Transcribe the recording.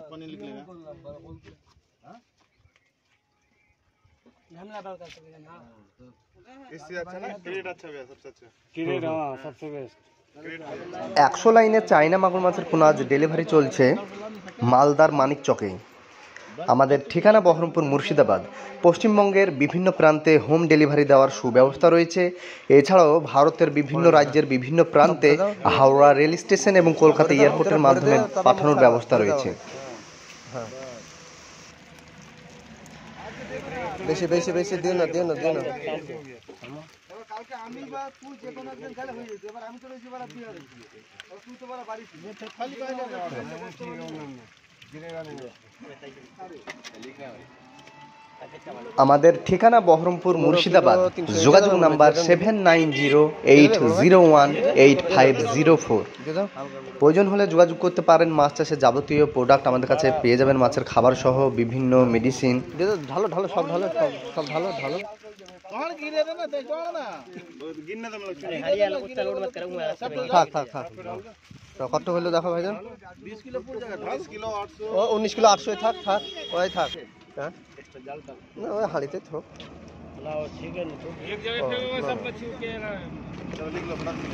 पानी निकलेगा। इससे अच्छा ना क्रेट अच्छा है, सबसे अच्छा क्रेट। हाँ सबसे बेस्ट। 100 লাইনে চায়না মাগুর মাছের পোনা আজ ডেলিভারি চলছে মালদার মানিকচকে। আমাদের ঠিকানা বহরমপুর মুর্শিদাবাদ। পশ্চিমবঙ্গের বিভিন্ন প্রান্তে হোম ডেলিভারি দেওয়ার সুব্যবস্থা রয়েছে। এছাড়াও ভারতের বিভিন্ন রাজ্যের বিভিন্ন প্রান্তে হাওড়া রেল স্টেশন এবং কলকাতা এয়ারপোর্টের মাধ্যমে পাঠানোর ব্যবস্থা রয়েছে। বেশি বেশি বেশি দিন না দিন না দিন না। কালকে আমি বা তুই যে কোনো একদিন গেলে হয়ে যেত। এবার আমি তো রয়েছি বলা তুই আর তুই তো বলা বাড়ি খালি বাইরে আমাদের ঠিকানা বহরমপুর মুর্শিদাবাদ। যোগাযোগ নাম্বার 7908018504। প্রয়োজন হলে যোগাযোগ করতে পারেন। মাছ চাষের যাবতীয় প্রোডাক্ট আমাদের কাছে পেয়ে যাবেন, মাছের খাবার সহ বিভিন্ন মেডিসিন। ঢালো ঢালো সব ঢালো সব ঢালো ঢালো। থাক থাক থাক। কত হলো দেখো ভাইজান। 20 কিলো পুরো জায়গা 10 কিলো 800 ও 19 কিলো 800 থাক থাক ওই থাক। হ্যাঁ না ওই হাড়িতে থো না ও ঠিক আছে। एक जगह पे सब मछली के ना। चलो लिख लो फटाफट।